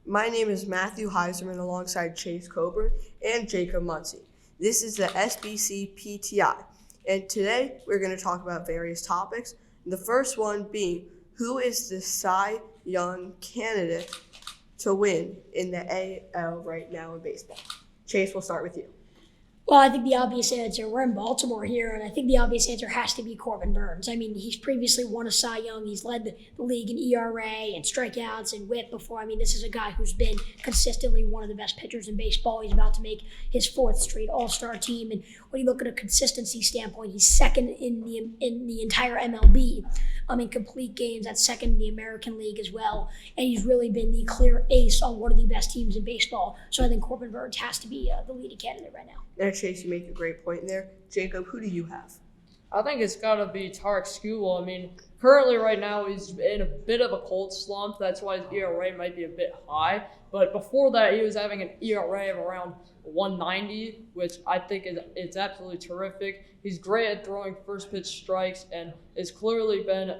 My name is Matthew Heiserman alongside Chase Coburn and Jacob Muncie. This is the SBC PTI, and today we're going to talk about various topics. The first one being, who is the Cy Young candidate to win in the AL right now in baseball? Chase, we'll start with you. Well, I think the obvious answer, we're in Baltimore here, and I think the obvious answer has to be Corbin Burnes. I mean, he's previously won a Cy Young. He's led the league in ERA and strikeouts and whip before. I mean, this is a guy who's been consistently one of the best pitchers in baseball. He's about to make his fourth straight All-Star team, and when you look at a consistency standpoint, he's second in the entire MLB in complete games. That's second in the American League as well, and he's really been the clear ace on one of the best teams in baseball. So I think Corbin Burnes has to be the leading candidate right now. Chase, you make a great point there. Jacob, who do you have? I think it's got to be Tarek Skubal. I mean, currently right now he's in a bit of a cold slump. That's why his ERA might be a bit high. But before that, he was having an ERA of around 190, which I think is absolutely terrific. He's great at throwing first pitch strikes and has clearly been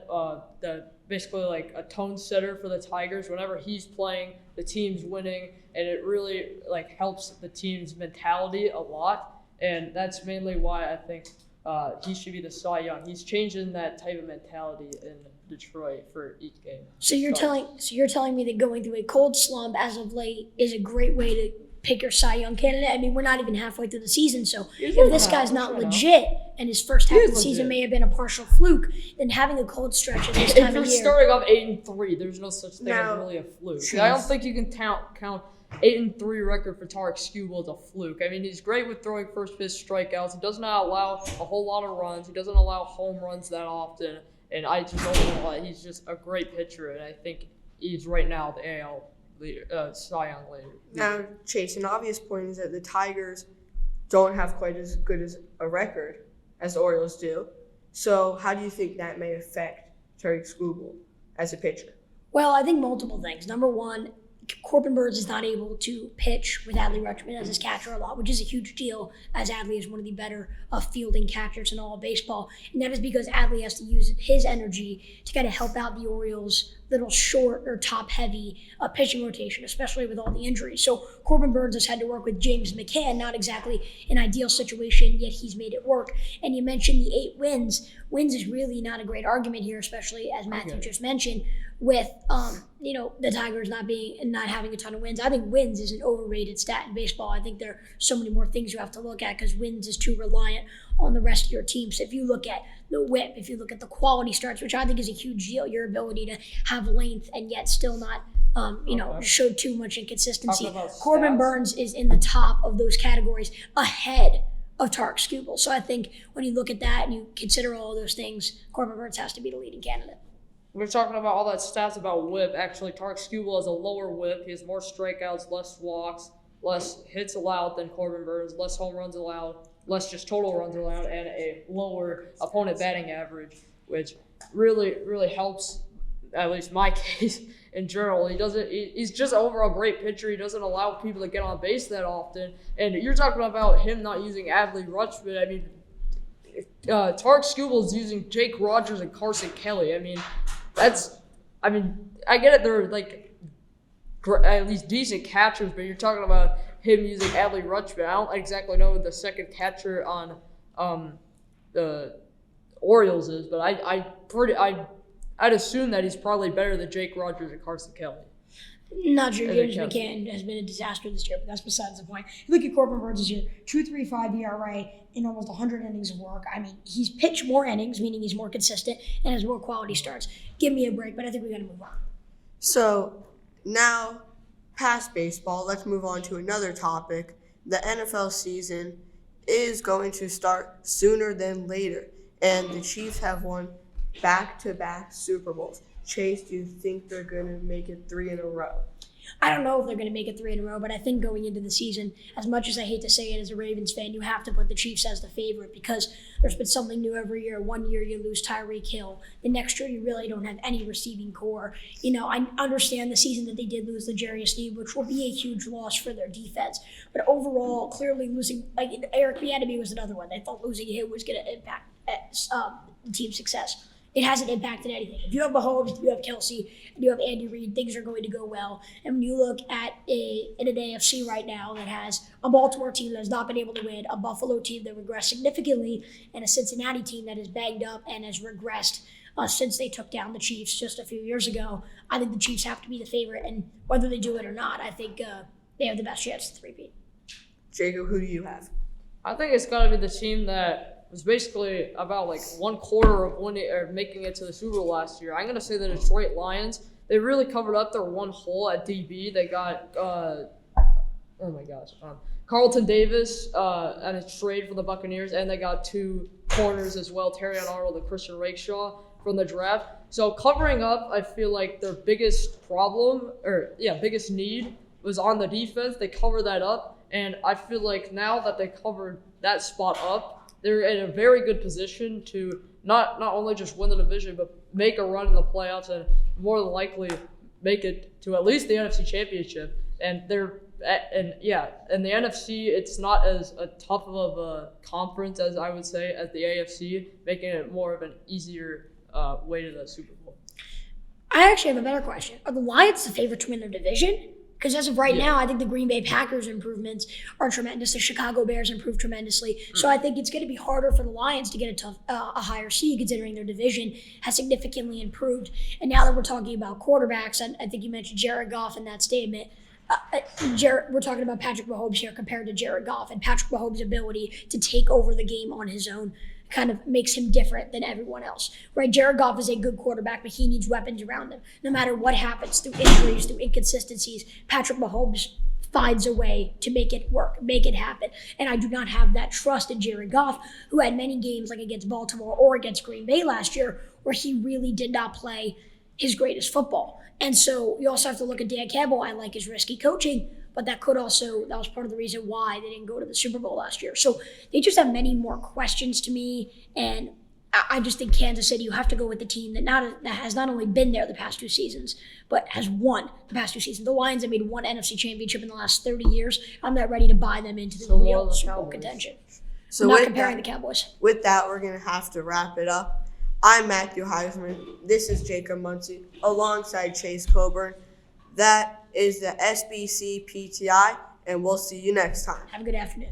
basically like a tone setter for the Tigers. Whenever he's playing, the team's winning, and it really helps the team's mentality a lot. And that's mainly why I think he should be the Cy Young. He's changing that type of mentality in Detroit for each game. So you're telling me that going through a cold slump as of late is a great way to pick your Cy Young candidate? I mean, we're not even halfway through the season, so if this guy's not legit and his first half of the season may have been a partial fluke, then having a cold stretch at this time of year. If you're starting off 8-3, there's no such thing as really a fluke. I don't think you can count 8-3 record for Tarek Skubal as a fluke. I mean, he's great with throwing first pitch strikeouts. He does not allow a whole lot of runs. He doesn't allow home runs that often. And I just don't know. He's just a great pitcher, and I think he's right now the AL Cy Young leader. Now, Chase, an obvious point is that the Tigers don't have quite as good as a record as the Orioles do. So how do you think that may affect Tarek Skubal as a pitcher? Well, I think multiple things. Number one, Corbin Burnes is not able to pitch with Adley Rutschman as his catcher a lot, which is a huge deal, as Adley is one of the better fielding catchers in all of baseball. And that is because Adley has to use his energy to kind of help out the Orioles' little short or top-heavy pitching rotation, especially with all the injuries. So Corbin Burnes has had to work with James McCann, not exactly an ideal situation, yet he's made it work. And you mentioned the 8 wins. Wins is really not a great argument here, especially as Matthew just mentioned, with the Tigers not having a ton of wins. I think wins is an overrated stat in baseball. I think there are so many more things you have to look at because wins is too reliant on the rest of your team. So if you look at the whip, if you look at the quality starts, which I think is a huge deal, your ability to have length and yet still not show too much inconsistency. Corbin Burnes is in the top of those categories ahead of Tarek Skubal. So I think when you look at that and you consider all of those things, Corbin Burnes has to be the leading candidate. We're talking about all that stats about whip. Actually, Tarek Skubal has a lower whip. He has more strikeouts, less walks, less hits allowed than Corbin Burnes, less home runs allowed, less just total runs allowed, and a lower opponent batting average, which really, really helps, at least my case, in general. He's just an overall great pitcher. He doesn't allow people to get on base that often. And you're talking about him not using Adley Rutschman. I mean, Tarek Skubal is using Jake Rogers and Carson Kelly. I mean, I get it. They're at least decent catchers, but you're talking about him using Adley Rutschman. I don't exactly know who the second catcher on the Orioles is, but I'd assume that he's probably better than Jake Rogers and Carson Kelly. Not sure. James McCann has been a disaster this year, but that's besides the point. You look at Corbin Burnes this year, 2.35 ERA in almost 100 innings of work. I mean, he's pitched more innings, meaning he's more consistent and has more quality starts. Give me a break, but I think we got to move on. So now, past baseball, let's move on to another topic. The NFL season is going to start sooner than later, and the Chiefs have won back-to-back Super Bowls. Chase, do you think they're going to make it 3 in a row? I don't know if they're going to make it 3 in a row, but I think going into the season, as much as I hate to say it as a Ravens fan, you have to put the Chiefs as the favorite because there's been something new every year. One year you lose Tyreek Hill. The next year you really don't have any receiving core. I understand the season that they did lose the Jerry Sneed, which will be a huge loss for their defense. But overall, clearly losing, Eric Bieniemy was another one. They thought losing him was going to impact the team's success. it hasn't impacted anything. If you have Mahomes, if you have Kelsey, and you have Andy Reid, things are going to go well. And when you look at in an AFC right now that has a Baltimore team that has not been able to win, a Buffalo team that regressed significantly, and a Cincinnati team that is banged up and has regressed since they took down the Chiefs just a few years ago, I think the Chiefs have to be the favorite. And whether they do it or not, I think they have the best chance to three-peat. Jacob, who do you have? I think it's got to be the team that was basically about like 1/4 of winning or making it to the Super Bowl last year. I'm going to say the Detroit Lions. They really covered up their one hole at DB. They got, Carlton Davis and a trade for the Buccaneers, and they got 2 corners as well, Terrion Arnold and Christian Rakeshaw from the draft. So covering up, I feel like their biggest need was on the defense. They covered that up. And I feel like now that they covered that spot up, they're in a very good position to not only just win the division, but make a run in the playoffs and more than likely make it to at least the NFC Championship. And in the NFC, it's not as tough of a conference as I would say as the AFC, making it more of an easier way to the Super Bowl. I actually have a better question. Are the Lions the favorite to win their division? Because as of right now, I think the Green Bay Packers improvements are tremendous. The Chicago Bears improved tremendously. So I think it's going to be harder for the Lions to get a higher seed, considering their division has significantly improved. And now that we're talking about quarterbacks, I think you mentioned Jared Goff in that statement. We're talking about Patrick Mahomes here compared to Jared Goff, and Patrick Mahomes' ability to take over the game on his own kind of makes him different than everyone else, right? Jared Goff is a good quarterback, but he needs weapons around him. No matter what happens, through injuries, through inconsistencies, Patrick Mahomes finds a way to make it work, make it happen. And I do not have that trust in Jared Goff, who had many games like against Baltimore or against Green Bay last year where he really did not play his greatest football. And so you also have to look at Dan Campbell. I like his risky coaching, but that was part of the reason why they didn't go to the Super Bowl last year. So they just have many more questions to me. And I just think Kansas City, you have to go with the team that has not only been there the past 2 seasons, but has won the past 2 seasons. The Lions have made 1 NFC championship in the last 30 years. I'm not ready to buy them into the real Super Bowl contention. So I'm not comparing the Cowboys. With that, we're going to have to wrap it up. I'm Matthew Heisman. This is Jacob Muncie alongside Chase Coburn. That is the SBC PTI, and we'll see you next time. Have a good afternoon.